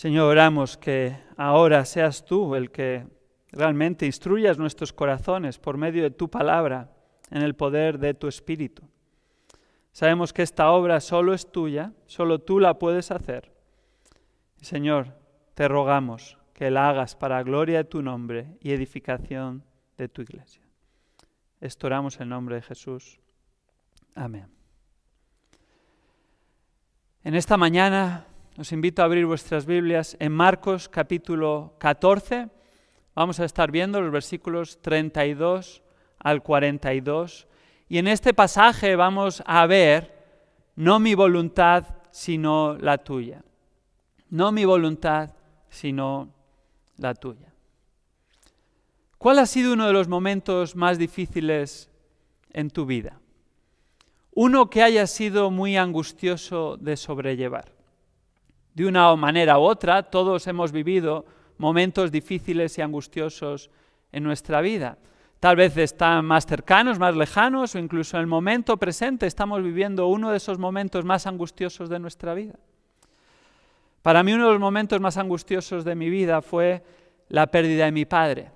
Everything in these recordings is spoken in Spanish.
Señor, oramos que ahora seas tú el que realmente instruyas nuestros corazones por medio de tu palabra, en el poder de tu Espíritu. Sabemos que esta obra solo es tuya, solo tú la puedes hacer. Señor, te rogamos que la hagas para gloria de tu nombre y edificación de tu iglesia. Esto oramos en el nombre de Jesús. Amén. En esta mañana os invito a abrir vuestras Biblias en Marcos capítulo 14. Vamos a estar viendo los versículos 32 al 42. Y en este pasaje vamos a ver, no mi voluntad, sino la tuya. No mi voluntad, sino la tuya. ¿Cuál ha sido uno de los momentos más difíciles en tu vida? Uno que haya sido muy angustioso de sobrellevar. De una manera u otra, todos hemos vivido momentos difíciles y angustiosos en nuestra vida. Tal vez están más cercanos, más lejanos, o incluso en el momento presente estamos viviendo uno de esos momentos más angustiosos de nuestra vida. Para mí uno de los momentos más angustiosos de mi vida fue la pérdida de mi padre.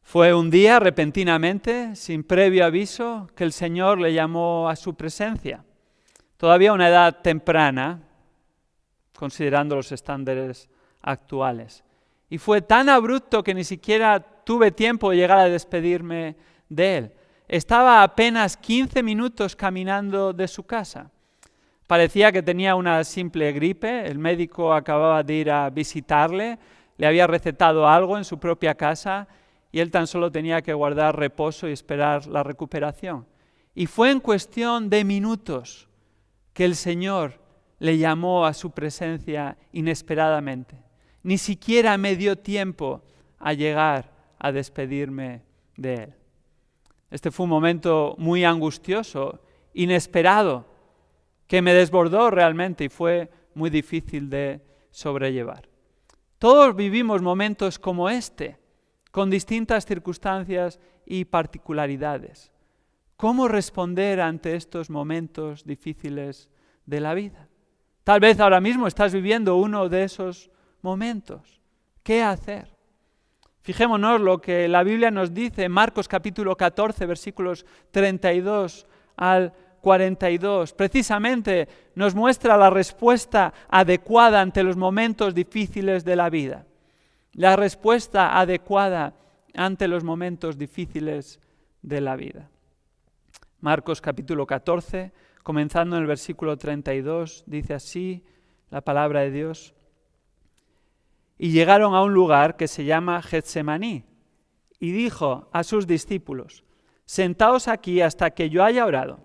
Fue un día, repentinamente, sin previo aviso, que el Señor le llamó a su presencia. Todavía a una edad temprana, considerando los estándares actuales. Y fue tan abrupto que ni siquiera tuve tiempo de llegar a despedirme de él. Estaba apenas 15 minutos caminando de su casa. Parecía que tenía una simple gripe, el médico acababa de ir a visitarle, le había recetado algo en su propia casa y él tan solo tenía que guardar reposo y esperar la recuperación. Y fue en cuestión de minutos que el Señor le llamó a su presencia inesperadamente. Ni siquiera me dio tiempo a llegar a despedirme de él. Este fue un momento muy angustioso, inesperado, que me desbordó realmente y fue muy difícil de sobrellevar. Todos vivimos momentos como este, con distintas circunstancias y particularidades. ¿Cómo responder ante estos momentos difíciles de la vida? Tal vez ahora mismo estás viviendo uno de esos momentos. ¿Qué hacer? Fijémonos lo que la Biblia nos dice en Marcos capítulo 14, versículos 32 al 42. Precisamente nos muestra la respuesta adecuada ante los momentos difíciles de la vida. La respuesta adecuada ante los momentos difíciles de la vida. Marcos capítulo 14, comenzando en el versículo 32, dice así la palabra de Dios. Y llegaron a un lugar que se llama Getsemaní, y dijo a sus discípulos, sentaos aquí hasta que yo haya orado.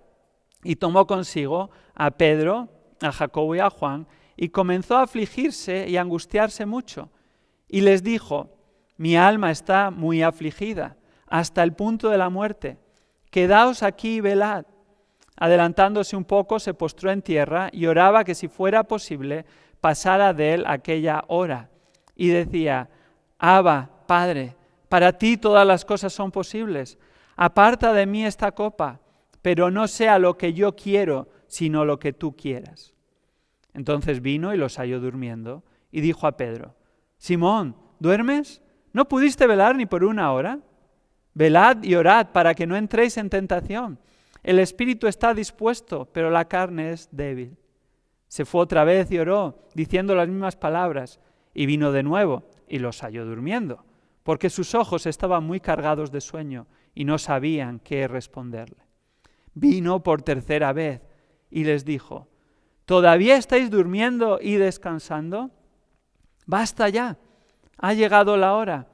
Y tomó consigo a Pedro, a Jacobo y a Juan, y comenzó a afligirse y a angustiarse mucho. Y les dijo, mi alma está muy afligida, hasta el punto de la muerte. Quedaos aquí y velad. Adelantándose un poco, se postró en tierra y oraba que si fuera posible, pasara de él aquella hora. Y decía, Abba, Padre, para ti todas las cosas son posibles. Aparta de mí esta copa, pero no sea lo que yo quiero, sino lo que tú quieras. Entonces vino y los halló durmiendo, y dijo a Pedro, Simón, ¿duermes? ¿No pudiste velar ni por una hora? Velad y orad para que no entréis en tentación. El espíritu está dispuesto, pero la carne es débil. Se fue otra vez y oró, diciendo las mismas palabras, y vino de nuevo, y los halló durmiendo, porque sus ojos estaban muy cargados de sueño, y no sabían qué responderle. Vino por tercera vez, y les dijo, ¿todavía estáis durmiendo y descansando? Basta ya, ha llegado la hora.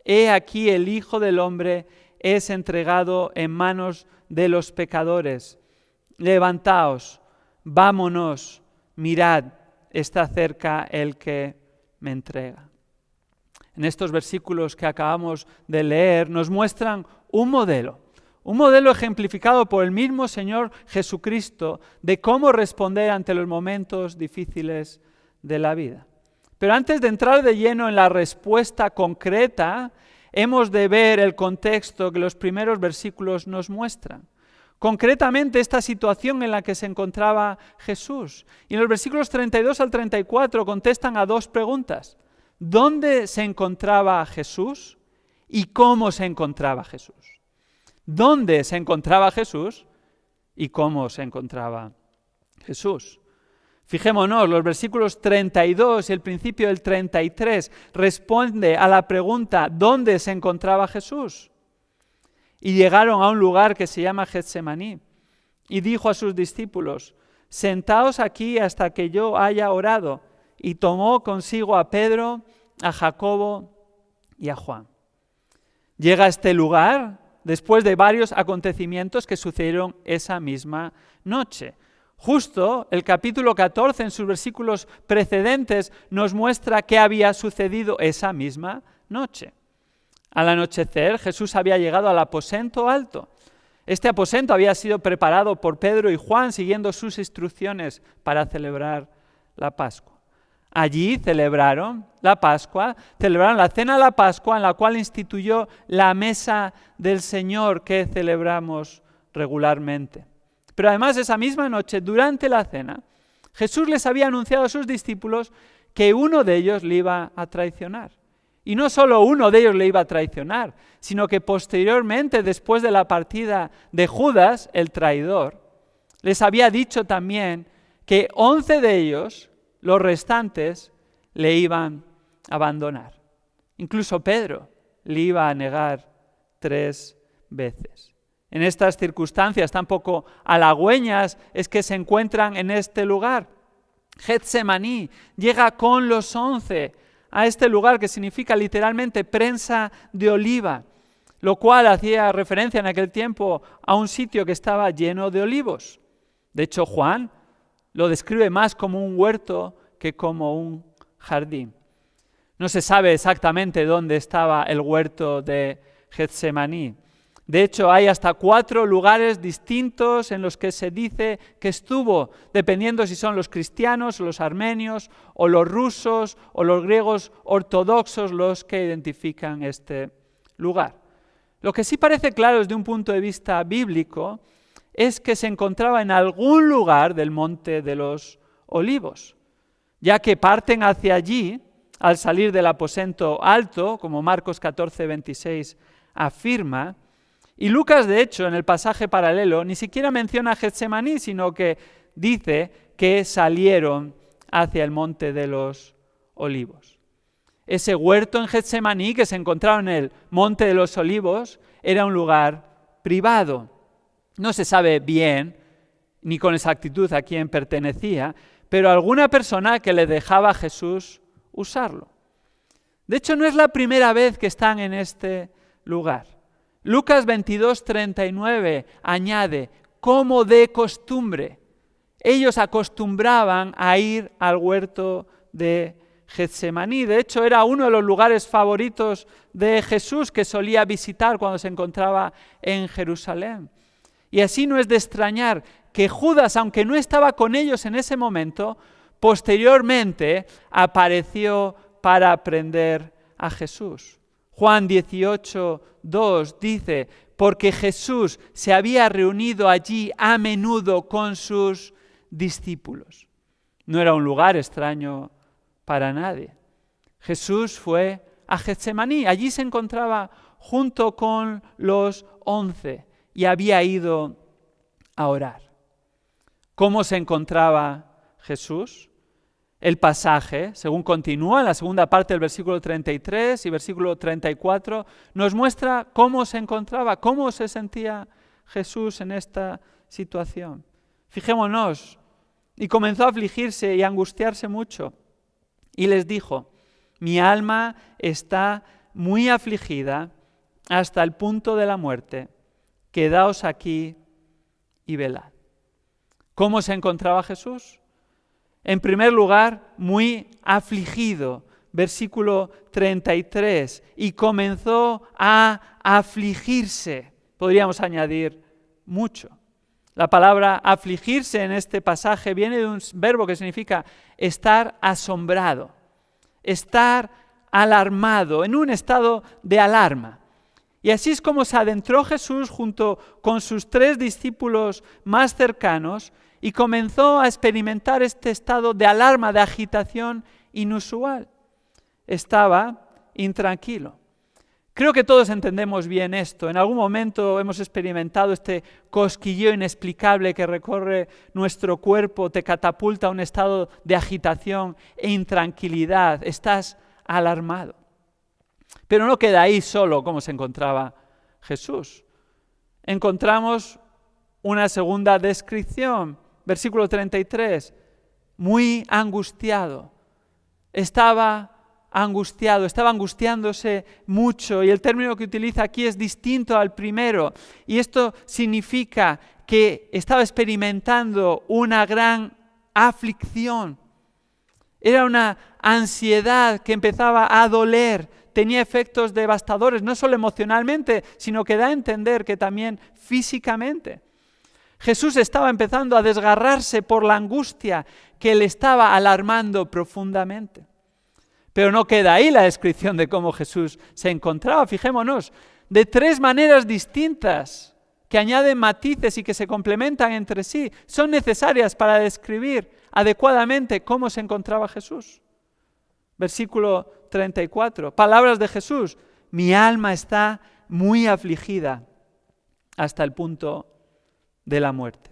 He aquí el Hijo del Hombre es entregado en manos de los pecadores. Levantaos, vámonos, mirad, está cerca el que me entrega. En estos versículos que acabamos de leer nos muestran un modelo ejemplificado por el mismo Señor Jesucristo de cómo responder ante los momentos difíciles de la vida. Pero antes de entrar de lleno en la respuesta concreta, hemos de ver el contexto que los primeros versículos nos muestran. concretamente esta situación en la que se encontraba Jesús. Y en los versículos 32 al 34 contestan a dos preguntas. ¿Dónde se encontraba Jesús y cómo se encontraba Jesús? ¿Dónde se encontraba Jesús y cómo se encontraba Jesús? Fijémonos, los versículos 32 y el principio del 33 responde a la pregunta ¿dónde se encontraba Jesús? Y llegaron a un lugar que se llama Getsemaní y dijo a sus discípulos, sentaos aquí hasta que yo haya orado. Y tomó consigo a Pedro, a Jacobo y a Juan. Llega a este lugar después de varios acontecimientos que sucedieron esa misma noche. Justo el capítulo 14 en sus versículos precedentes nos muestra qué había sucedido esa misma noche. Al anochecer Jesús había llegado al aposento alto. Este aposento había sido preparado por Pedro y Juan siguiendo sus instrucciones para celebrar la Pascua. Allí celebraron la Pascua, celebraron la cena de la Pascua en la cual instituyó la mesa del Señor que celebramos regularmente. Pero además esa misma noche, durante la cena, Jesús les había anunciado a sus discípulos que uno de ellos le iba a traicionar. Y no solo uno de ellos le iba a traicionar, sino que posteriormente, después de la partida de Judas, el traidor, les había dicho también que 11 de ellos, los restantes, le iban a abandonar. Incluso Pedro le iba a negar 3 veces. En estas circunstancias tan poco halagüeñas es que se encuentran en este lugar. Getsemaní llega con los 11 a este lugar que significa literalmente prensa de oliva, lo cual hacía referencia en aquel tiempo a un sitio que estaba lleno de olivos. De hecho, Juan lo describe más como un huerto que como un jardín. No se sabe exactamente dónde estaba el huerto de Getsemaní. De hecho, hay hasta 4 lugares distintos en los que se dice que estuvo, dependiendo si son los cristianos, los armenios, o los rusos, o los griegos ortodoxos los que identifican este lugar. Lo que sí parece claro desde un punto de vista bíblico es que se encontraba en algún lugar del Monte de los Olivos, ya que parten hacia allí al salir del aposento alto, como Marcos 14:26 afirma. Y Lucas, de hecho, en el pasaje paralelo, ni siquiera menciona Getsemaní, sino que dice que salieron hacia el Monte de los Olivos. Ese huerto en Getsemaní que se encontraba en el Monte de los Olivos era un lugar privado. No se sabe bien, ni con exactitud a quién pertenecía, pero alguna persona que le dejaba a Jesús usarlo. De hecho, no es la primera vez que están en este lugar. Lucas 22:39 añade, como de costumbre. Ellos acostumbraban a ir al huerto de Getsemaní. De hecho, era uno de los lugares favoritos de Jesús que solía visitar cuando se encontraba en Jerusalén. Y así no es de extrañar que Judas, aunque no estaba con ellos en ese momento, posteriormente apareció para prender a Jesús. Juan 18:2 dice, porque Jesús se había reunido allí a menudo con sus discípulos. No era un lugar extraño para nadie. Jesús fue a Getsemaní, allí se encontraba junto con los 11 y había ido a orar. ¿Cómo se encontraba Jesús? El pasaje, según continúa en la segunda parte del versículo 33 y versículo 34, nos muestra cómo se encontraba, cómo se sentía Jesús en esta situación. Fijémonos, y comenzó a afligirse y a angustiarse mucho. Y les dijo, mi alma está muy afligida hasta el punto de la muerte. Quedaos aquí y velad. ¿Cómo se encontraba Jesús? En primer lugar, muy afligido, versículo 33, y comenzó a afligirse. Podríamos añadir mucho. La palabra afligirse en este pasaje viene de un verbo que significa estar asombrado, estar alarmado, en un estado de alarma. Y así es como se adentró Jesús junto con sus 3 discípulos más cercanos y comenzó a experimentar este estado de alarma, de agitación inusual. Estaba intranquilo. Creo que todos entendemos bien esto. En algún momento hemos experimentado este cosquilleo inexplicable que recorre nuestro cuerpo, te catapulta a un estado de agitación e intranquilidad. Estás alarmado. Pero no queda ahí solo cómo se encontraba Jesús. Encontramos una segunda descripción, versículo 33, muy angustiado. Estaba angustiándose mucho, y el término que utiliza aquí es distinto al primero, y esto significa que estaba experimentando una gran aflicción. Era una ansiedad que empezaba a doler, tenía efectos devastadores, no solo emocionalmente, sino que da a entender que también físicamente. Jesús estaba empezando a desgarrarse por la angustia que le estaba alarmando profundamente. Pero no queda ahí la descripción de cómo Jesús se encontraba. Fijémonos, de 3 maneras distintas que añaden matices y que se complementan entre sí, son necesarias para describir adecuadamente cómo se encontraba Jesús. Versículo 34, palabras de Jesús: mi alma está muy afligida hasta el punto de la muerte.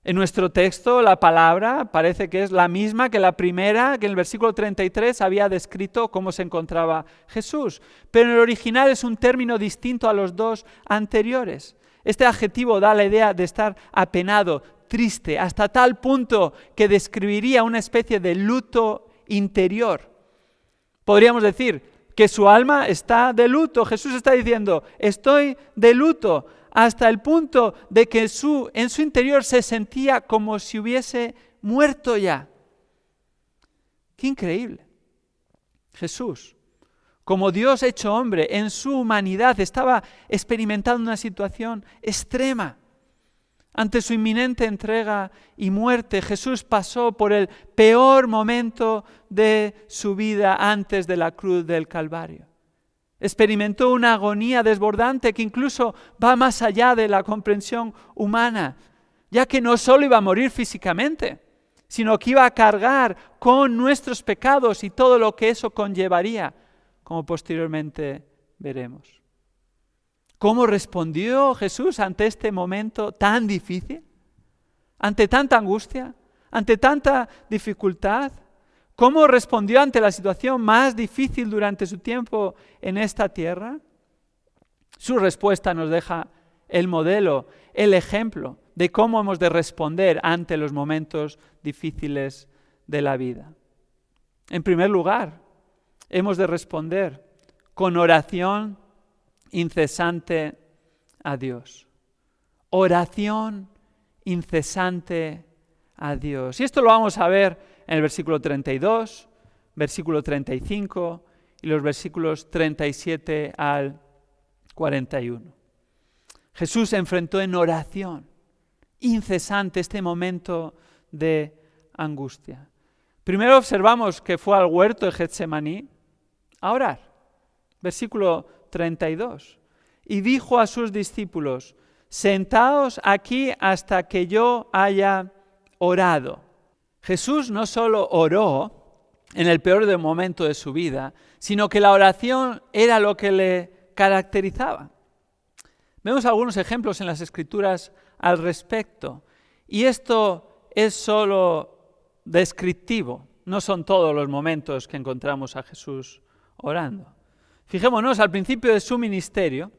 En nuestro texto la palabra parece que es la misma que la primera, que en el versículo 33 había descrito cómo se encontraba Jesús, pero en el original es un término distinto a los 2 anteriores. Este adjetivo da la idea de estar apenado, triste, hasta tal punto que describiría una especie de luto interior. Podríamos decir que su alma está de luto. Jesús está diciendo: estoy de luto, hasta el punto de que en su interior se sentía como si hubiese muerto ya. ¡Qué increíble! Jesús, como Dios hecho hombre, en su humanidad estaba experimentando una situación extrema. Ante su inminente entrega y muerte, Jesús pasó por el peor momento de su vida antes de la cruz del Calvario. Experimentó una agonía desbordante que incluso va más allá de la comprensión humana, ya que no solo iba a morir físicamente, sino que iba a cargar con nuestros pecados y todo lo que eso conllevaría, como posteriormente veremos. ¿Cómo respondió Jesús ante este momento tan difícil? ¿Ante tanta angustia? ¿Ante tanta dificultad? ¿Cómo respondió ante la situación más difícil durante su tiempo en esta tierra? Su respuesta nos deja el modelo, el ejemplo de cómo hemos de responder ante los momentos difíciles de la vida. En primer lugar, hemos de responder con oración incesante a Dios. Oración incesante a Dios. Y esto lo vamos a ver en el versículo 32, versículo 35 y los versículos 37 al 41. Jesús se enfrentó en oración incesante este momento de angustia. Primero observamos que fue al huerto de Getsemaní a orar. Versículo 32. Y dijo a sus discípulos: sentaos aquí hasta que yo haya orado. Jesús no solo oró en el peor momento de su vida, sino que la oración era lo que le caracterizaba. Vemos algunos ejemplos en las Escrituras al respecto, y esto es solo descriptivo, no son todos los momentos que encontramos a Jesús orando. Fijémonos, al principio de su ministerio,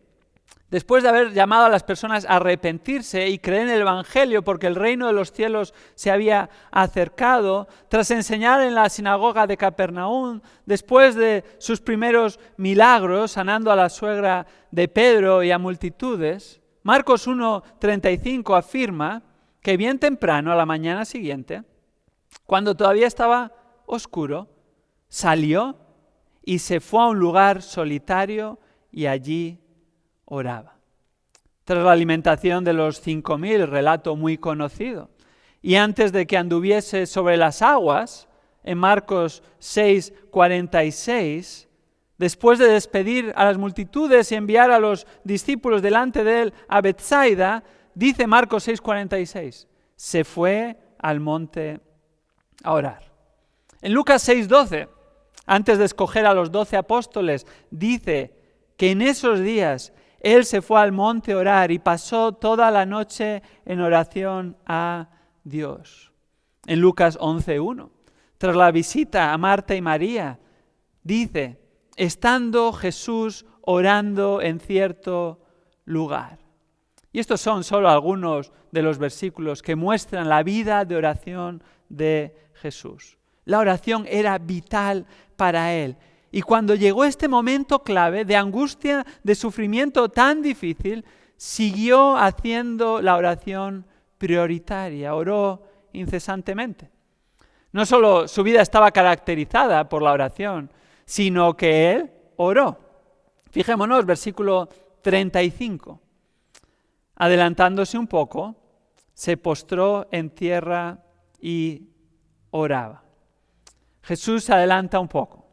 después de haber llamado a las personas a arrepentirse y creer en el Evangelio porque el reino de los cielos se había acercado, tras enseñar en la sinagoga de Capernaum, después de sus primeros milagros, sanando a la suegra de Pedro y a multitudes, Marcos 1:35 afirma que bien temprano, a la mañana siguiente, cuando todavía estaba oscuro, salió y se fue a un lugar solitario y allí oraba. Tras la alimentación de los 5,000, relato muy conocido, y antes de que anduviese sobre las aguas, en Marcos 6:46, después de despedir a las multitudes y enviar a los discípulos delante de él a Betsaida, dice Marcos 6:46, se fue al monte a orar. En Lucas 6:12, antes de escoger a los 12 apóstoles, dice que en esos días él se fue al monte a orar y pasó toda la noche en oración a Dios. En Lucas 11:1, tras la visita a Marta y María, dice, estando Jesús orando en cierto lugar. Y estos son solo algunos de los versículos que muestran la vida de oración de Jesús. La oración era vital para él. Y cuando llegó este momento clave de angustia, de sufrimiento tan difícil, siguió haciendo la oración prioritaria, oró incesantemente. No solo su vida estaba caracterizada por la oración, sino que él oró. Fijémonos, versículo 35. Adelantándose un poco, se postró en tierra y oraba. Jesús se adelanta un poco.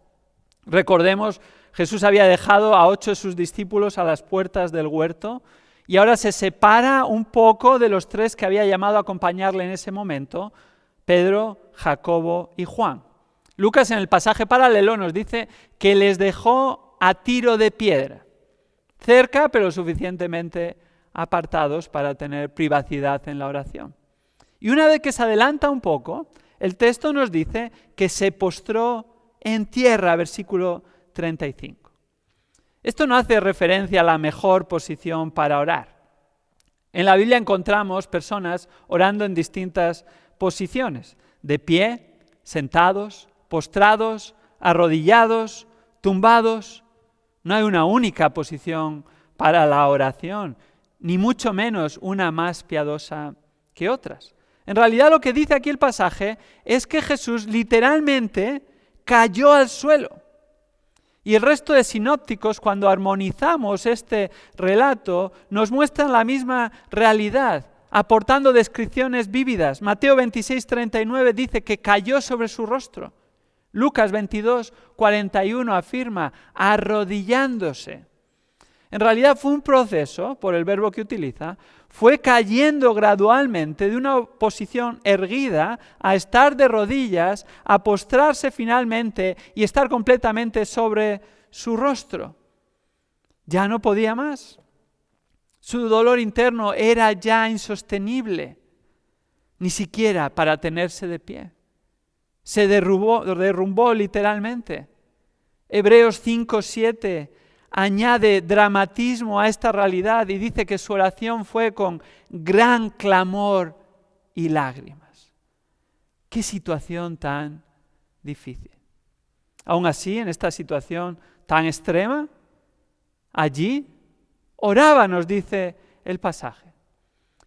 Recordemos, Jesús había dejado a 8 de sus discípulos a las puertas del huerto y ahora se separa un poco de los 3 que había llamado a acompañarle en ese momento, Pedro, Jacobo y Juan. Lucas en el pasaje paralelo nos dice que les dejó a tiro de piedra, cerca pero suficientemente apartados para tener privacidad en la oración. Y una vez que se adelanta un poco, el texto nos dice que se postró en tierra, versículo 35. Esto no hace referencia a la mejor posición para orar. En la Biblia encontramos personas orando en distintas posiciones, de pie, sentados, postrados, arrodillados, tumbados. No hay una única posición para la oración, ni mucho menos una más piadosa que otras. En realidad lo que dice aquí el pasaje es que Jesús literalmente cayó al suelo. Y el resto de sinópticos, cuando armonizamos este relato, nos muestran la misma realidad, aportando descripciones vívidas. Mateo 26:39 dice que cayó sobre su rostro. Lucas 22:41 afirma arrodillándose. En realidad fue un proceso, por el verbo que utiliza, fue cayendo gradualmente de una posición erguida a estar de rodillas, a postrarse finalmente y estar completamente sobre su rostro. Ya no podía más. Su dolor interno era ya insostenible, ni siquiera para tenerse de pie. Se derrumbó literalmente. Hebreos 5:7 añade dramatismo a esta realidad y dice que su oración fue con gran clamor y lágrimas. ¡Qué situación tan difícil! Aún así, en esta situación tan extrema, allí oraba, nos dice el pasaje.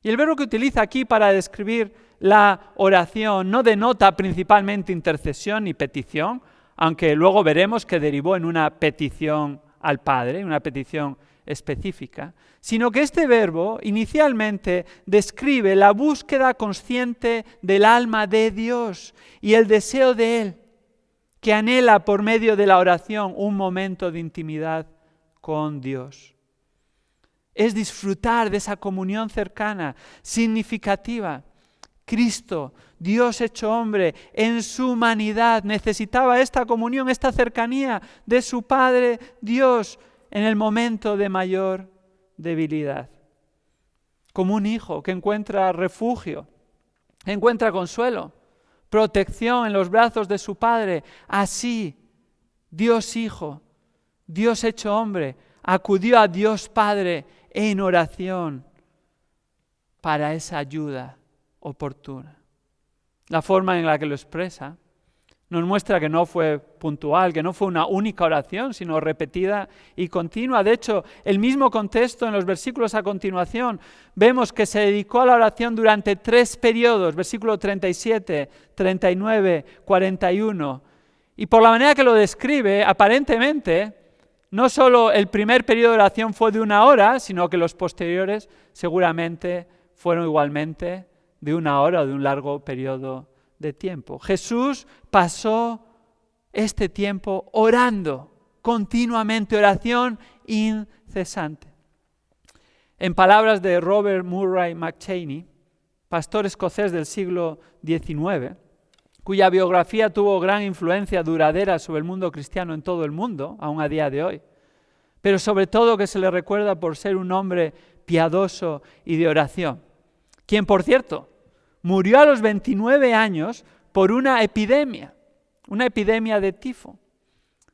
Y el verbo que utiliza aquí para describir la oración no denota principalmente intercesión ni petición, aunque luego veremos que derivó en una petición al Padre, una petición específica, sino que este verbo inicialmente describe la búsqueda consciente del alma de Dios y el deseo de Él, que anhela por medio de la oración un momento de intimidad con Dios. Es disfrutar de esa comunión cercana, significativa. Cristo, Dios hecho hombre, en su humanidad necesitaba esta comunión, esta cercanía de su Padre Dios en el momento de mayor debilidad. Como un hijo que encuentra refugio, encuentra consuelo, protección en los brazos de su Padre. Así, Dios Hijo, Dios hecho hombre, acudió a Dios Padre en oración para esa ayuda oportuna. La forma en la que lo expresa nos muestra que no fue puntual, que no fue una única oración, sino repetida y continua. De hecho, el mismo contexto en los versículos a continuación, vemos que se dedicó a la oración durante 3 periodos, versículo 37, 39, 41. Y por la manera que lo describe, aparentemente, no solo el primer periodo de oración fue de 1 hora, sino que los posteriores seguramente fueron igualmente de 1 hora o de un largo periodo de tiempo. Jesús pasó este tiempo orando continuamente, oración incesante. En palabras de Robert Murray McCheyne, pastor escocés del siglo XIX, cuya biografía tuvo gran influencia duradera sobre el mundo cristiano en todo el mundo, aún a día de hoy, pero sobre todo que se le recuerda por ser un hombre piadoso y de oración, quien, por cierto, murió a los 29 años por una epidemia de tifo.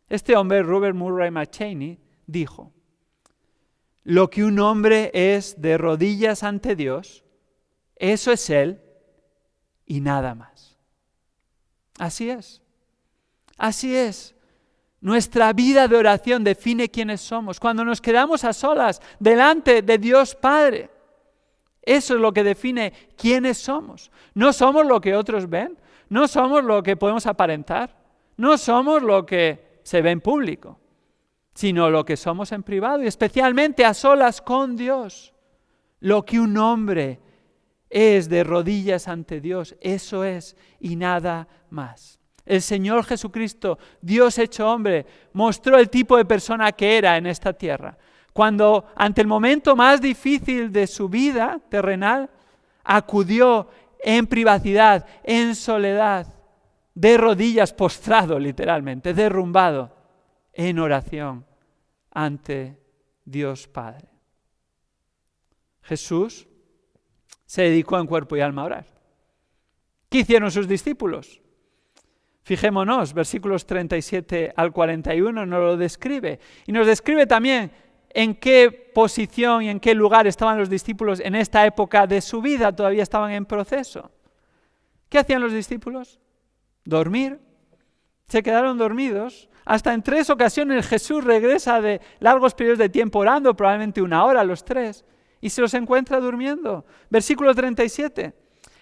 Este hombre, Robert Murray McCheyne, dijo: lo que un hombre es de rodillas ante Dios, eso es él y nada más. Así es. Así es. Nuestra vida de oración define quiénes somos. Cuando nos quedamos a solas delante de Dios Padre, eso es lo que define quiénes somos. No somos lo que otros ven, no somos lo que podemos aparentar, no somos lo que se ve en público, sino lo que somos en privado y especialmente a solas con Dios. Lo que un hombre es de rodillas ante Dios, eso es y nada más. El Señor Jesucristo, Dios hecho hombre, mostró el tipo de persona que era en esta tierra. Cuando ante el momento más difícil de su vida terrenal, acudió en privacidad, en soledad, de rodillas, postrado literalmente, derrumbado, en oración ante Dios Padre. Jesús se dedicó en cuerpo y alma a orar. ¿Qué hicieron sus discípulos? Fijémonos, versículos 37 al 41 nos lo describe. Y nos describe también en qué posición y en qué lugar estaban los discípulos en esta época de su vida, todavía estaban en proceso. ¿Qué hacían los discípulos? Dormir. Se quedaron dormidos. Hasta en 3 ocasiones Jesús regresa de largos periodos de tiempo orando, probablemente 1 hora los 3, y se los encuentra durmiendo. Versículo 37.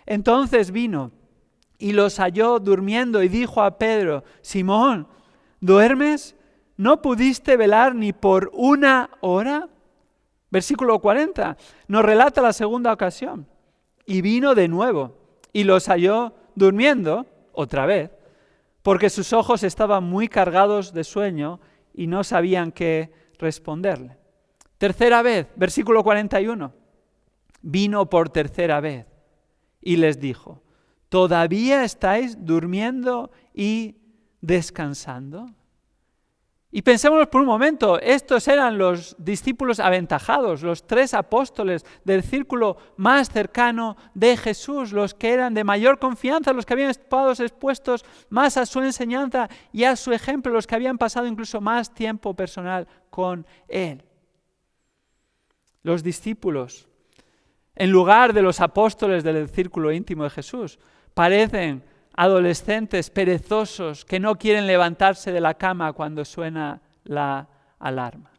Entonces vino y los halló durmiendo y dijo a Pedro: Simón, ¿duermes? ¿No pudiste velar ni por 1 hora? Versículo 40. Nos relata la segunda ocasión. Y vino de nuevo y los halló durmiendo otra vez, porque sus ojos estaban muy cargados de sueño y no sabían qué responderle. Tercera vez, versículo 41. Vino por tercera vez y les dijo: ¿todavía estáis durmiendo y descansando? Y pensémonos por un momento, estos eran los discípulos aventajados, los 3 apóstoles del círculo más cercano de Jesús, los que eran de mayor confianza, los que habían estado expuestos más a su enseñanza y a su ejemplo, los que habían pasado incluso más tiempo personal con Él. Los discípulos, en lugar de los apóstoles del círculo íntimo de Jesús, parecen adolescentes perezosos que no quieren levantarse de la cama cuando suena la alarma.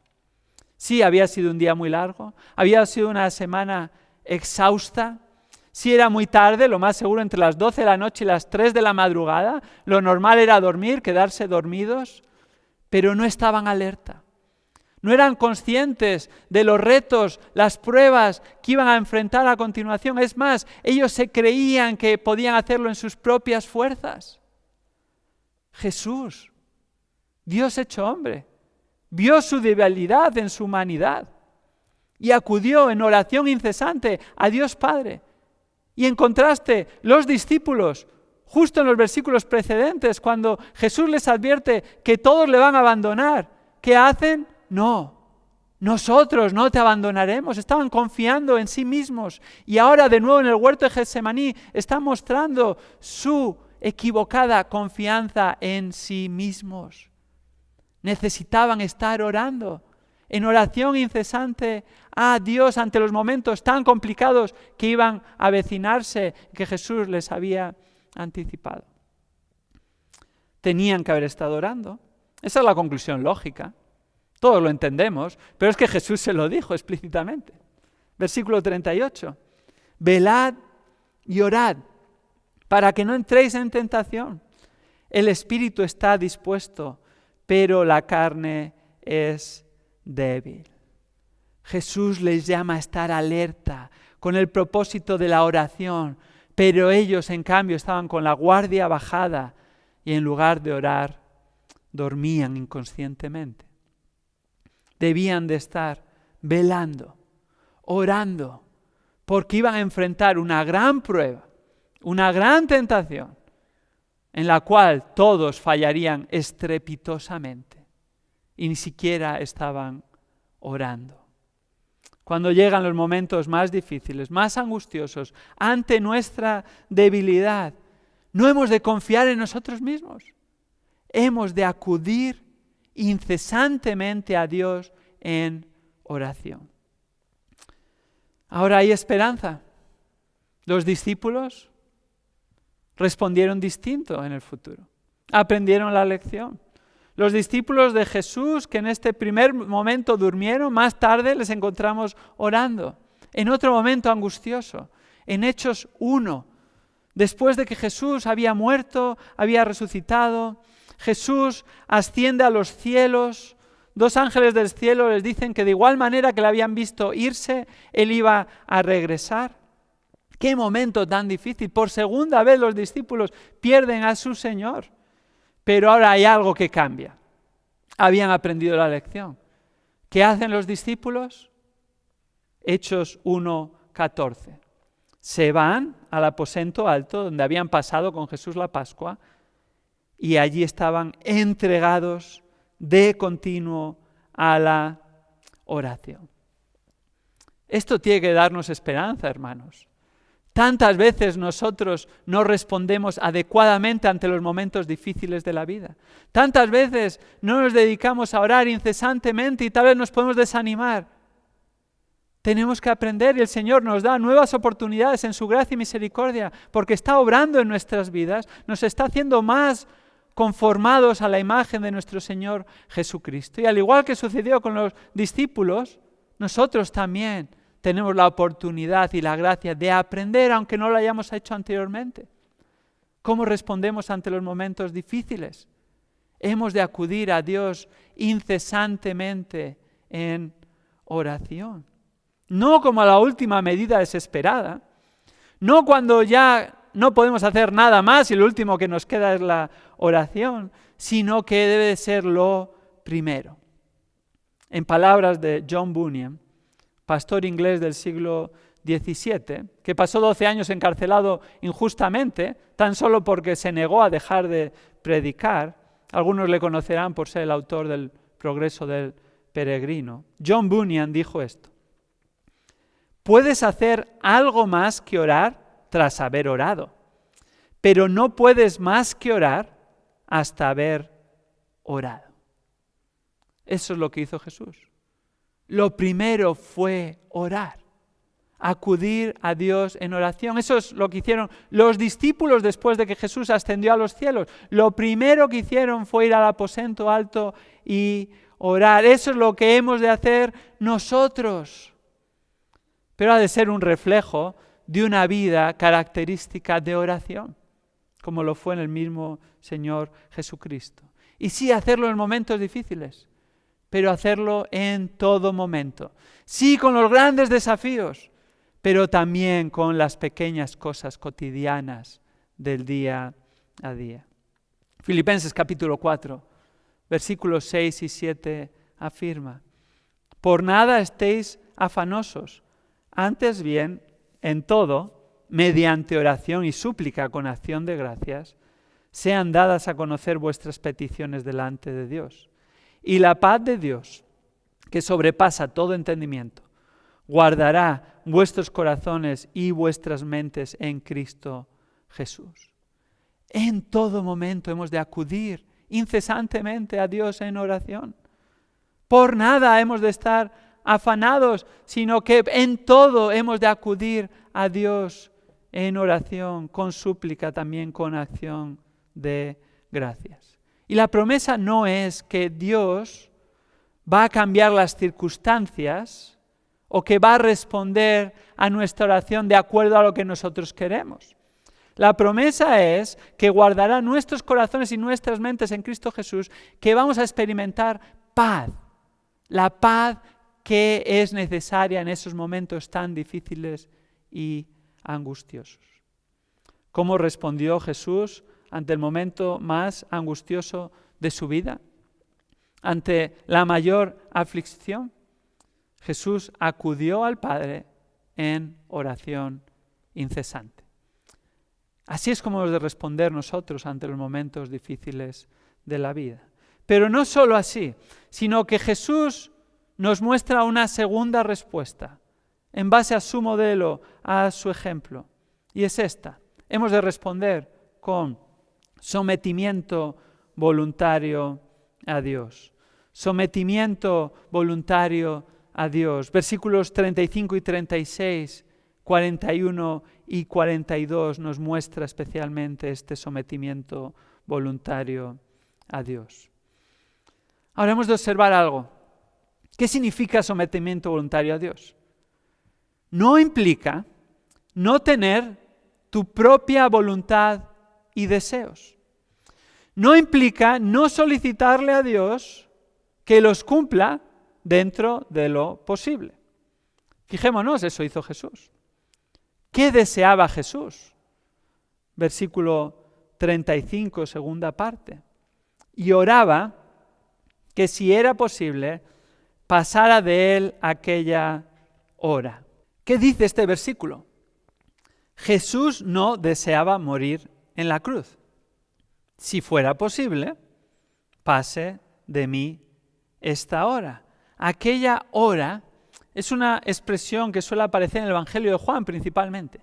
Sí, había sido un día muy largo, había sido una semana exhausta. Sí, era muy tarde, lo más seguro entre las 12 de la noche y las 3 de la madrugada. Lo normal era dormir, quedarse dormidos, pero no estaban alerta. No eran conscientes de los retos, las pruebas que iban a enfrentar a continuación. Es más, ellos se creían que podían hacerlo en sus propias fuerzas. Jesús, Dios hecho hombre, vio su debilidad en su humanidad y acudió en oración incesante a Dios Padre. Y en contraste, los discípulos, justo en los versículos precedentes, cuando Jesús les advierte que todos le van a abandonar, ¿qué hacen? No, nosotros no te abandonaremos. Estaban confiando en sí mismos y ahora de nuevo en el huerto de Getsemaní están mostrando su equivocada confianza en sí mismos. Necesitaban estar orando en oración incesante a Dios ante los momentos tan complicados que iban a avecinarse, que Jesús les había anticipado. Tenían que haber estado orando. Esa es la conclusión lógica. Todos lo entendemos, pero es que Jesús se lo dijo explícitamente. Versículo 38. Velad y orad para que no entréis en tentación. El espíritu está dispuesto, pero la carne es débil. Jesús les llama a estar alerta con el propósito de la oración, pero ellos en cambio estaban con la guardia bajada y en lugar de orar, dormían inconscientemente. Debían de estar velando, orando, porque iban a enfrentar una gran prueba, una gran tentación, en la cual todos fallarían estrepitosamente y ni siquiera estaban orando. Cuando llegan los momentos más difíciles, más angustiosos, ante nuestra debilidad, no hemos de confiar en nosotros mismos. Hemos de acudir incesantemente a Dios en oración. Ahora hay esperanza. Los discípulos respondieron distinto en el futuro. Aprendieron la lección. Los discípulos de Jesús, que en este primer momento durmieron, más tarde les encontramos orando. En otro momento angustioso, en Hechos 1, después de que Jesús había muerto, había resucitado, Jesús asciende a los cielos. 2 ángeles del cielo les dicen que de igual manera que le habían visto irse, Él iba a regresar. ¡Qué momento tan difícil! Por segunda vez los discípulos pierden a su Señor. Pero ahora hay algo que cambia. Habían aprendido la lección. ¿Qué hacen los discípulos? Hechos 1:14. Se van al aposento alto donde habían pasado con Jesús la Pascua y allí estaban entregados de continuo a la oración. Esto tiene que darnos esperanza, hermanos. Tantas veces nosotros no respondemos adecuadamente ante los momentos difíciles de la vida. Tantas veces no nos dedicamos a orar incesantemente y tal vez nos podemos desanimar. Tenemos que aprender y el Señor nos da nuevas oportunidades en su gracia y misericordia porque está obrando en nuestras vidas, nos está haciendo más conformados a la imagen de nuestro Señor Jesucristo. Y al igual que sucedió con los discípulos, nosotros también tenemos la oportunidad y la gracia de aprender, aunque no lo hayamos hecho anteriormente. ¿Cómo respondemos ante los momentos difíciles? Hemos de acudir a Dios incesantemente en oración. No como a la última medida desesperada, no cuando ya no podemos hacer nada más y lo último que nos queda es la oración, sino que debe de ser lo primero. En palabras de John Bunyan, pastor inglés del siglo XVII, que pasó 12 años encarcelado injustamente, tan solo porque se negó a dejar de predicar. Algunos le conocerán por ser el autor del Progreso del Peregrino. John Bunyan dijo esto: puedes hacer algo más que orar tras haber orado, pero no puedes más que orar hasta haber orado. Eso es lo que hizo Jesús. Lo primero fue orar, acudir a Dios en oración. Eso es lo que hicieron los discípulos después de que Jesús ascendió a los cielos. Lo primero que hicieron fue ir al aposento alto y orar. Eso es lo que hemos de hacer nosotros. Pero ha de ser un reflejo de una vida característica de oración, como lo fue en el mismo Señor Jesucristo. Y sí, hacerlo en momentos difíciles, pero hacerlo en todo momento. Sí, con los grandes desafíos, pero también con las pequeñas cosas cotidianas del día a día. Filipenses capítulo 4, versículos 6 y 7 afirma: por nada estéis afanosos, antes bien, en todo, mediante oración y súplica con acción de gracias, sean dadas a conocer vuestras peticiones delante de Dios. Y la paz de Dios, que sobrepasa todo entendimiento, guardará vuestros corazones y vuestras mentes en Cristo Jesús. En todo momento hemos de acudir incesantemente a Dios en oración. Por nada hemos de estar afanados, sino que en todo hemos de acudir a Dios en oración, con súplica, también con acción de gracias. Y la promesa no es que Dios va a cambiar las circunstancias o que va a responder a nuestra oración de acuerdo a lo que nosotros queremos. La promesa es que guardará nuestros corazones y nuestras mentes en Cristo Jesús, que vamos a experimentar paz, la paz que es necesaria en esos momentos tan difíciles y angustiosos. ¿Cómo respondió Jesús ante el momento más angustioso de su vida, ante la mayor aflicción, Jesús acudió al Padre en oración incesante. Así es como hemos de responder nosotros ante los momentos difíciles de la vida. Pero no solo así, sino que Jesús nos muestra una segunda respuesta en base a su modelo, a su ejemplo. Y es esta. Hemos de responder con sometimiento voluntario a Dios. Sometimiento voluntario a Dios. Versículos 35 y 36, 41 y 42 nos muestra especialmente este sometimiento voluntario a Dios. Ahora hemos de observar algo. ¿Qué significa sometimiento voluntario a Dios? No implica no tener tu propia voluntad y deseos. No implica no solicitarle a Dios que los cumpla dentro de lo posible. Fijémonos, eso hizo Jesús. ¿Qué deseaba Jesús? Versículo 35, segunda parte. Y oraba que si era posible, pasara de él aquella hora. ¿Qué dice este versículo? Jesús no deseaba morir en la cruz. Si fuera posible, pase de mí esta hora. Aquella hora es una expresión que suele aparecer en el Evangelio de Juan principalmente.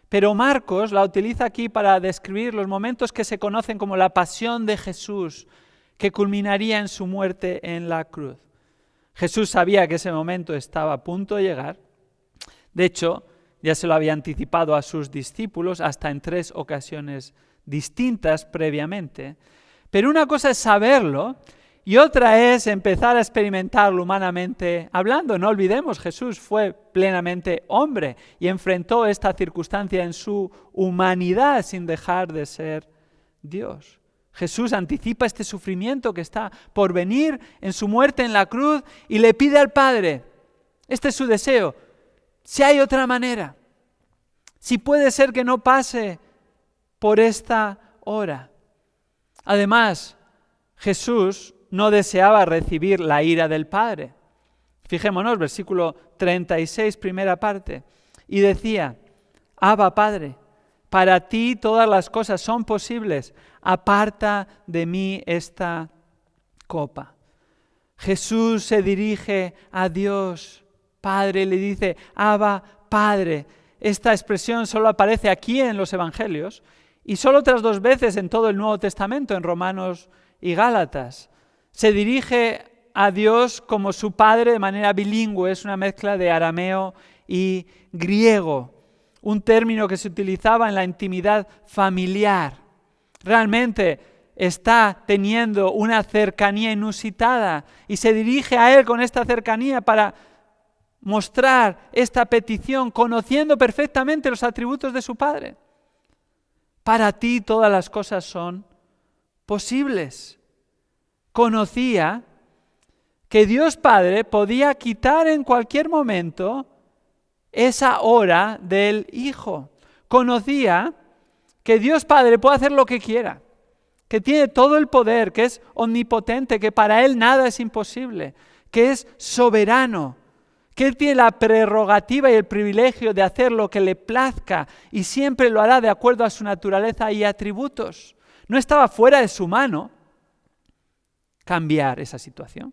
Pero Marcos la utiliza aquí para describir los momentos que se conocen como la pasión de Jesús, que culminaría en su muerte en la cruz. Jesús sabía que ese momento estaba a punto de llegar. De hecho, ya se lo había anticipado a sus discípulos hasta en 3 ocasiones distintas previamente. Pero una cosa es saberlo y otra es empezar a experimentarlo humanamente hablando. No olvidemos, Jesús fue plenamente hombre y enfrentó esta circunstancia en su humanidad sin dejar de ser Dios. Jesús anticipa este sufrimiento que está por venir en su muerte en la cruz y le pide al Padre, este es su deseo, si hay otra manera, si puede ser que no pase por esta hora. Además, Jesús no deseaba recibir la ira del Padre. Fijémonos, versículo 36, primera parte. Y decía, Abba, Padre, para ti todas las cosas son posibles, aparta de mí esta copa. Jesús se dirige a Dios, Padre, y le dice, Abba, Padre. Esta expresión solo aparece aquí en los Evangelios y solo otras 2 veces en todo el Nuevo Testamento, en Romanos y Gálatas. Se dirige a Dios como su Padre de manera bilingüe, es una mezcla de arameo y griego. Un término que se utilizaba en la intimidad familiar. Realmente está teniendo una cercanía inusitada y se dirige a él con esta cercanía para mostrar esta petición, conociendo perfectamente los atributos de su Padre. Para ti todas las cosas son posibles. Conocía que Dios Padre podía quitar en cualquier momento esa hora del Hijo. Conocía que Dios Padre puede hacer lo que quiera, que tiene todo el poder, que es omnipotente, que para Él nada es imposible, que es soberano, que Él tiene la prerrogativa y el privilegio de hacer lo que le plazca y siempre lo hará de acuerdo a su naturaleza y atributos. No estaba fuera de su mano cambiar esa situación.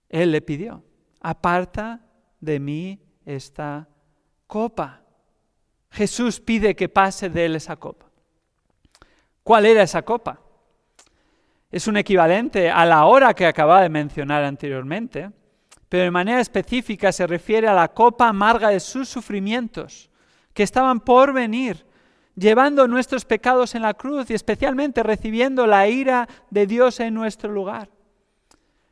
Él le pidió, aparta de mí esta copa. Jesús pide que pase de él esa copa. ¿Cuál era esa copa? Es un equivalente a la hora que acababa de mencionar anteriormente, pero de manera específica se refiere a la copa amarga de sus sufrimientos que estaban por venir, llevando nuestros pecados en la cruz y especialmente recibiendo la ira de Dios en nuestro lugar.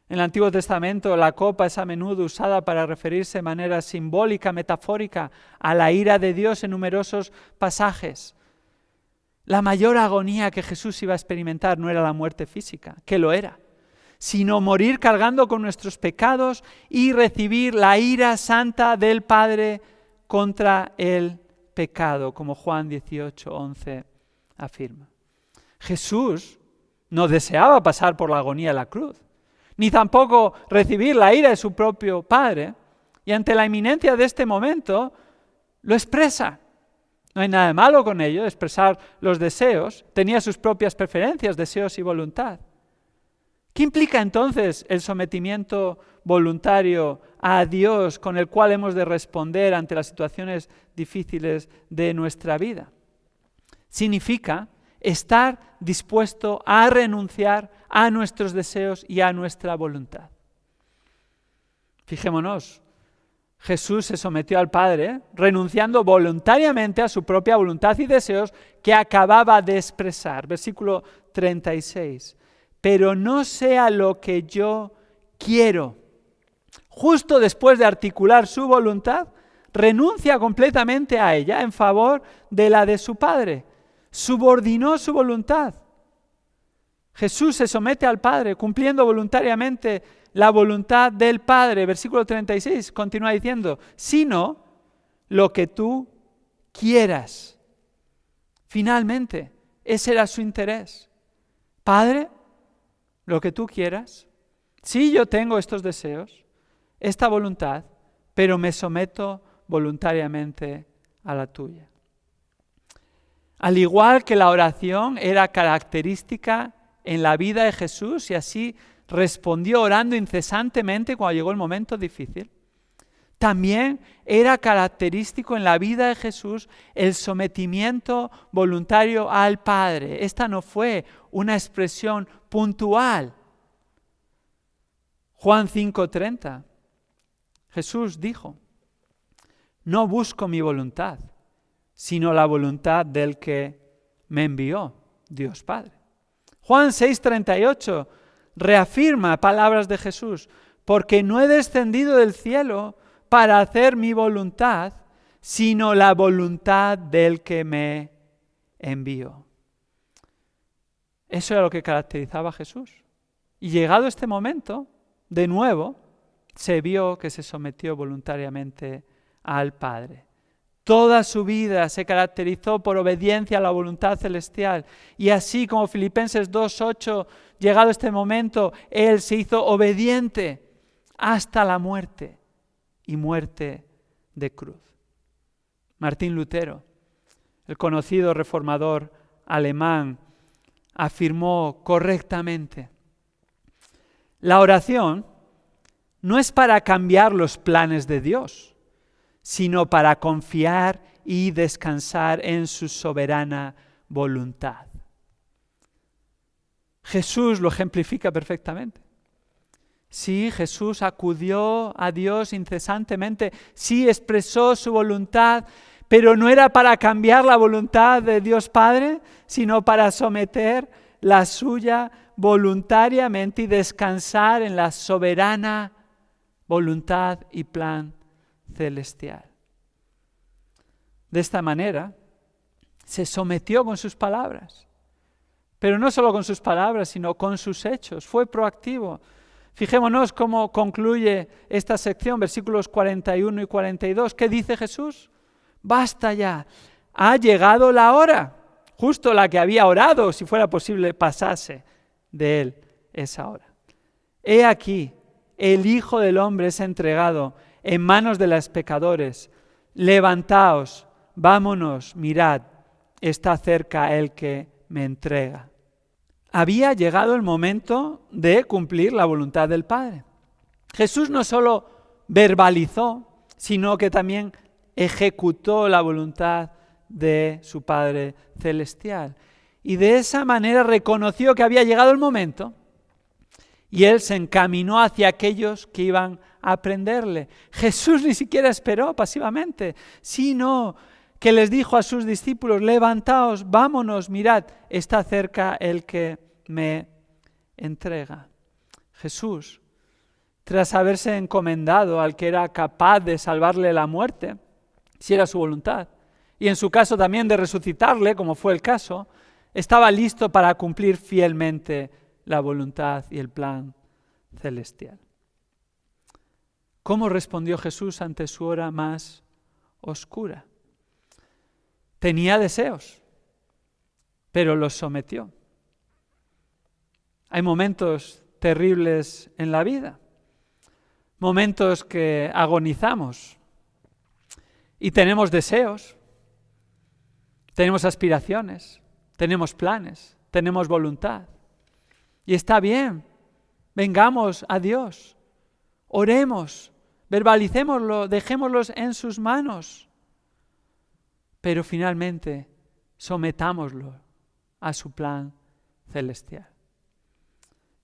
En el Antiguo Testamento la copa es a menudo usada para referirse de manera simbólica, metafórica, a la ira de Dios en numerosos pasajes. La mayor agonía que Jesús iba a experimentar no era la muerte física, que lo era, sino morir cargando con nuestros pecados y recibir la ira santa del Padre contra el pecado, como Juan 18:11 afirma. Jesús no deseaba pasar por la agonía de la cruz, ni tampoco recibir la ira de su propio Padre, y ante la inminencia de este momento lo expresa. No hay nada de malo con ello, expresar los deseos. Tenía sus propias preferencias, deseos y voluntad. ¿Qué implica entonces el sometimiento voluntario a Dios con el cual hemos de responder ante las situaciones difíciles de nuestra vida? Significa estar dispuesto a renunciar a nuestros deseos y a nuestra voluntad. Fijémonos, Jesús se sometió al Padre, renunciando voluntariamente a su propia voluntad y deseos que acababa de expresar. Versículo 36. Pero no sea lo que yo quiero. Justo después de articular su voluntad, renuncia completamente a ella en favor de la de su Padre. Subordinó su voluntad. Jesús se somete al Padre, cumpliendo voluntariamente la voluntad del Padre. Versículo 36 continúa diciendo, sino lo que tú quieras. Finalmente, ese era su interés. Padre, lo que tú quieras. Sí, yo tengo estos deseos, esta voluntad, pero me someto voluntariamente a la tuya. Al igual que la oración era característica en la vida de Jesús y así respondió orando incesantemente cuando llegó el momento difícil, también era característico en la vida de Jesús el sometimiento voluntario al Padre. Esta no fue una expresión puntual. Juan 5:30, Jesús dijo, no busco mi voluntad, sino la voluntad del que me envió, Dios Padre. Juan 6:38 reafirma palabras de Jesús, porque no he descendido del cielo para hacer mi voluntad, sino la voluntad del que me envió. Eso era lo que caracterizaba a Jesús. Y llegado este momento, de nuevo, se vio que se sometió voluntariamente al Padre. Toda su vida se caracterizó por obediencia a la voluntad celestial. Y así como Filipenses 2:8, llegado este momento, Él se hizo obediente hasta la muerte y muerte de cruz. Martín Lutero, el conocido reformador alemán, afirmó correctamente, la oración no es para cambiar los planes de Dios, sino para confiar y descansar en su soberana voluntad. Jesús lo ejemplifica perfectamente. Sí, Jesús acudió a Dios incesantemente, sí expresó su voluntad, pero no era para cambiar la voluntad de Dios Padre, sino para someter la suya voluntariamente y descansar en la soberana voluntad y plan celestial. De esta manera, se sometió con sus palabras, pero no solo con sus palabras, sino con sus hechos, fue proactivo. Fijémonos cómo concluye esta sección, versículos 41 y 42. ¿Qué dice Jesús? Basta ya, ha llegado la hora, justo la que había orado, si fuera posible, pasase de él esa hora. He aquí, el Hijo del Hombre es entregado en manos de los pecadores. Levantaos, vámonos, mirad, está cerca el que me entrega. Había llegado el momento de cumplir la voluntad del Padre. Jesús no solo verbalizó, sino que también ejecutó la voluntad de su Padre Celestial. Y de esa manera reconoció que había llegado el momento y Él se encaminó hacia aquellos que iban a aprenderle. Jesús ni siquiera esperó pasivamente, sino que les dijo a sus discípulos, levantaos, vámonos, mirad, está cerca el que me entrega. Jesús, tras haberse encomendado al que era capaz de salvarle la muerte, si era su voluntad, y en su caso también de resucitarle, como fue el caso, estaba listo para cumplir fielmente la voluntad y el plan celestial. ¿Cómo respondió Jesús ante su hora más oscura? Tenía deseos, pero los sometió. Hay momentos terribles en la vida, momentos que agonizamos y tenemos deseos, tenemos aspiraciones, tenemos planes, tenemos voluntad. Y está bien, vengamos a Dios, oremos, verbalicémoslo, dejémoslos en sus manos, pero finalmente sometámoslo a su plan celestial.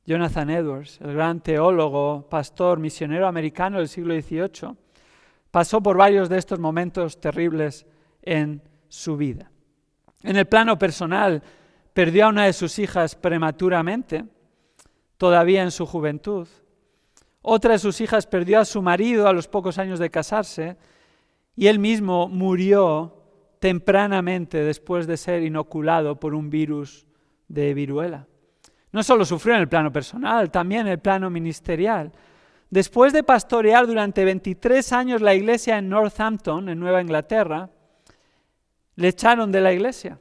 Jonathan Edwards, el gran teólogo, pastor, misionero americano del siglo XVIII, pasó por varios de estos momentos terribles en su vida. En el plano personal, perdió a una de sus hijas prematuramente, todavía en su juventud. Otra de sus hijas perdió a su marido a los pocos años de casarse y él mismo murió tempranamente después de ser inoculado por un virus de viruela. No solo sufrió en el plano personal, también en el plano ministerial. Después de pastorear durante 23 años la iglesia en Northampton, en Nueva Inglaterra, le echaron de la iglesia.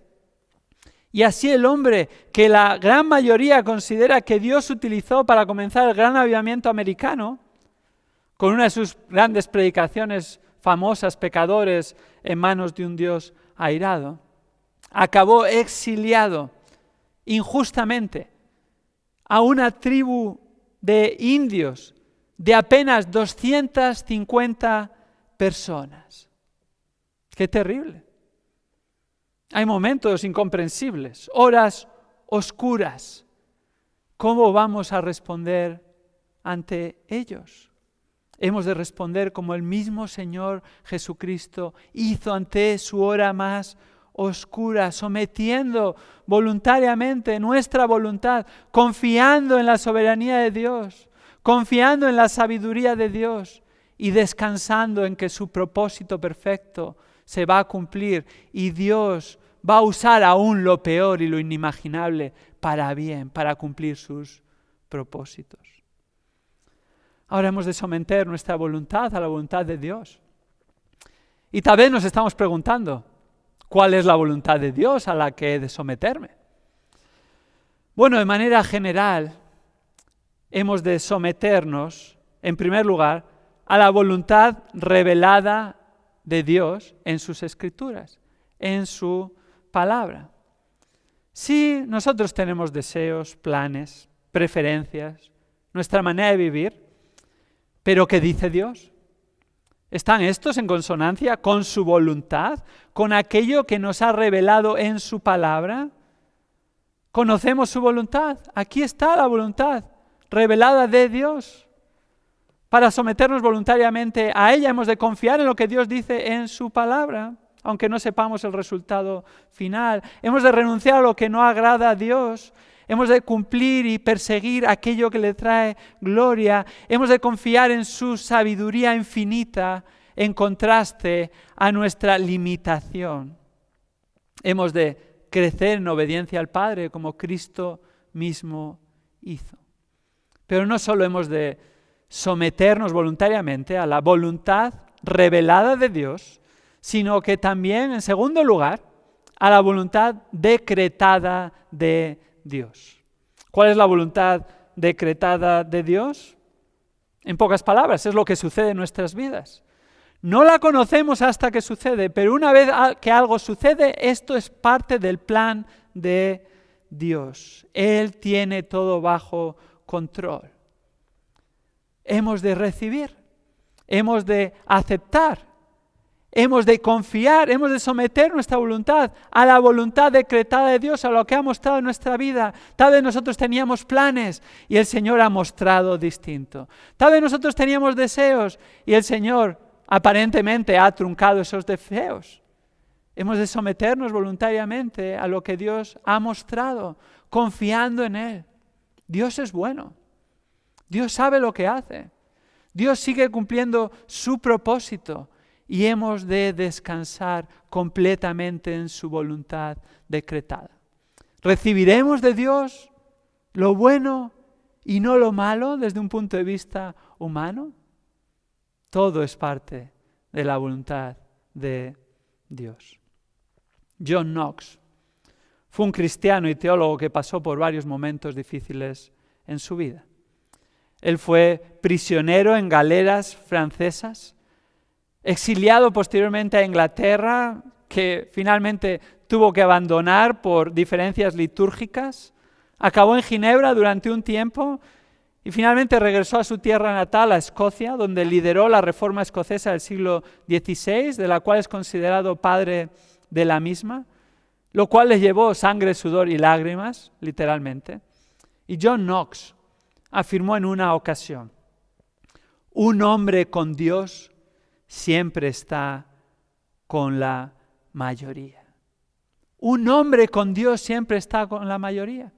Y así el hombre que la gran mayoría considera que Dios utilizó para comenzar el gran avivamiento americano, con una de sus grandes predicaciones famosas, pecadores en manos de un Dios airado, acabó exiliado injustamente a una tribu de indios de apenas 250 personas. ¡Qué terrible! Hay momentos incomprensibles, horas oscuras. ¿Cómo vamos a responder ante ellos? Hemos de responder como el mismo Señor Jesucristo hizo ante su hora más oscura, sometiendo voluntariamente nuestra voluntad, confiando en la soberanía de Dios, confiando en la sabiduría de Dios y descansando en que su propósito perfecto se va a cumplir y Dios va a usar aún lo peor y lo inimaginable para bien, para cumplir sus propósitos. Ahora hemos de someter nuestra voluntad a la voluntad de Dios. Y tal vez nos estamos preguntando, ¿cuál es la voluntad de Dios a la que he de someterme? Bueno, de manera general, hemos de someternos, en primer lugar, a la voluntad revelada de Dios en sus Escrituras, en su palabra. Sí, nosotros tenemos deseos, planes, preferencias, nuestra manera de vivir, pero ¿qué dice Dios? ¿Están estos en consonancia con su voluntad, con aquello que nos ha revelado en su palabra? ¿Conocemos su voluntad? Aquí está la voluntad revelada de Dios. Para someternos voluntariamente a ella hemos de confiar en lo que Dios dice en su palabra, aunque no sepamos el resultado final. Hemos de renunciar a lo que no agrada a Dios. Hemos de cumplir y perseguir aquello que le trae gloria. Hemos de confiar en su sabiduría infinita en contraste a nuestra limitación. Hemos de crecer en obediencia al Padre como Cristo mismo hizo. Pero no solo hemos de someternos voluntariamente a la voluntad revelada de Dios, sino que también, en segundo lugar, a la voluntad decretada de Dios. ¿Cuál es la voluntad decretada de Dios? En pocas palabras, es lo que sucede en nuestras vidas. No la conocemos hasta que sucede, pero una vez que algo sucede, esto es parte del plan de Dios. Él tiene todo bajo control. Hemos de recibir, hemos de aceptar, hemos de confiar, hemos de someter nuestra voluntad a la voluntad decretada de Dios, a lo que ha mostrado en nuestra vida. Tal vez nosotros teníamos planes y el Señor ha mostrado distinto. Tal vez nosotros teníamos deseos y el Señor aparentemente ha truncado esos deseos. Hemos de someternos voluntariamente a lo que Dios ha mostrado, confiando en Él. Dios es bueno. Dios sabe lo que hace. Dios sigue cumpliendo su propósito y hemos de descansar completamente en su voluntad decretada. ¿Recibiremos de Dios lo bueno y no lo malo desde un punto de vista humano? Todo es parte de la voluntad de Dios. John Knox Fue un cristiano y teólogo que pasó por varios momentos difíciles en su vida. Él fue prisionero en galeras francesas, exiliado posteriormente a Inglaterra, que finalmente tuvo que abandonar por diferencias litúrgicas. Acabó en Ginebra durante un tiempo y finalmente regresó a su tierra natal, a Escocia, donde lideró la reforma escocesa del siglo XVI, de la cual es considerado padre de la misma, lo cual le llevó sangre, sudor y lágrimas, literalmente. Y John Knox afirmó en una ocasión: un hombre con Dios siempre está con la mayoría. Un hombre con Dios siempre está con la mayoría.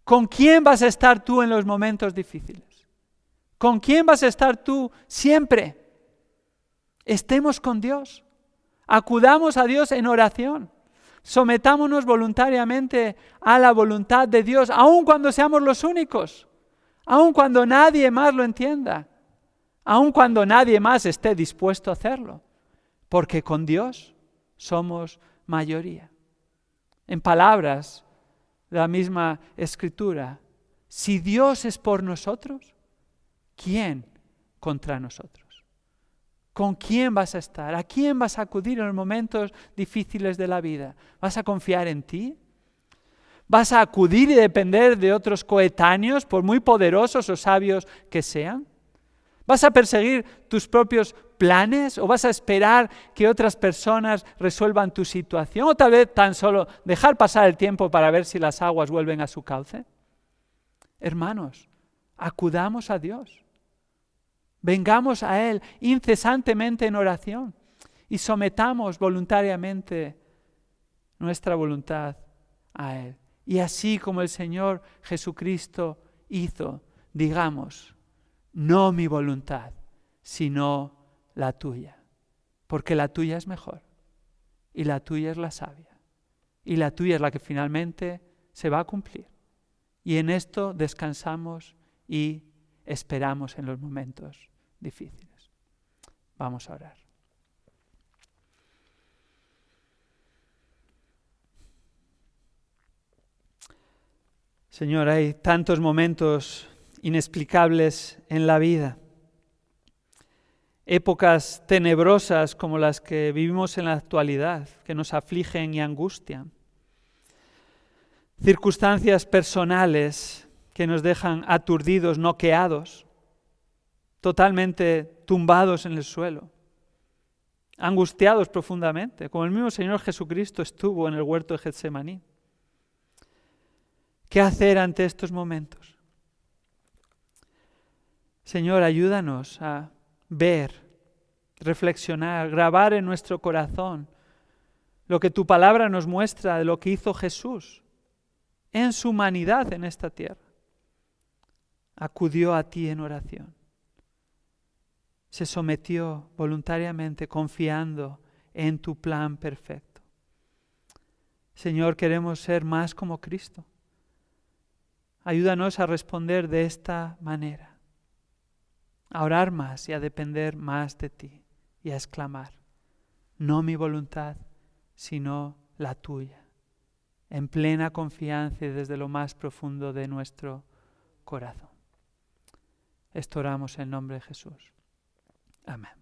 ¿Con quién vas a estar tú en los momentos difíciles? ¿Con quién vas a estar tú siempre? Estemos con Dios. Acudamos a Dios en oración. Sometámonos voluntariamente a la voluntad de Dios, aun cuando seamos los únicos, aun cuando nadie más lo entienda, aun cuando nadie más esté dispuesto a hacerlo, porque con Dios somos mayoría. En palabras de la misma Escritura, si Dios es por nosotros, ¿quién contra nosotros? ¿Con quién vas a estar? ¿A quién vas a acudir en los momentos difíciles de la vida? ¿Vas a confiar en ti? ¿Vas a acudir y depender de otros coetáneos, por muy poderosos o sabios que sean? ¿Vas a perseguir tus propios planes o vas a esperar que otras personas resuelvan tu situación? ¿O tal vez tan solo dejar pasar el tiempo para ver si las aguas vuelven a su cauce? Hermanos, acudamos a Dios. Vengamos a Él incesantemente en oración y sometamos voluntariamente nuestra voluntad a Él. Y así como el Señor Jesucristo hizo, digamos: no mi voluntad, sino la tuya. Porque la tuya es mejor, y la tuya es la sabia, y la tuya es la que finalmente se va a cumplir. Y en esto descansamos y esperamos en los momentos difíciles. Vamos a orar. Señor, hay tantos momentos inexplicables en la vida, épocas tenebrosas como las que vivimos en la actualidad, que nos afligen y angustian, circunstancias personales que nos dejan aturdidos, noqueados, totalmente tumbados en el suelo, angustiados profundamente, como el mismo Señor Jesucristo estuvo en el huerto de Getsemaní. ¿Qué hacer ante estos momentos? Señor, ayúdanos a ver, reflexionar, grabar en nuestro corazón lo que tu palabra nos muestra de lo que hizo Jesús en su humanidad en esta tierra. Acudió a ti en oración. Se sometió voluntariamente, confiando en tu plan perfecto. Señor, queremos ser más como Cristo. Ayúdanos a responder de esta manera, a orar más y a depender más de ti y a exclamar: no mi voluntad, sino la tuya, en plena confianza y desde lo más profundo de nuestro corazón. Esto oramos en nombre de Jesús. Amén.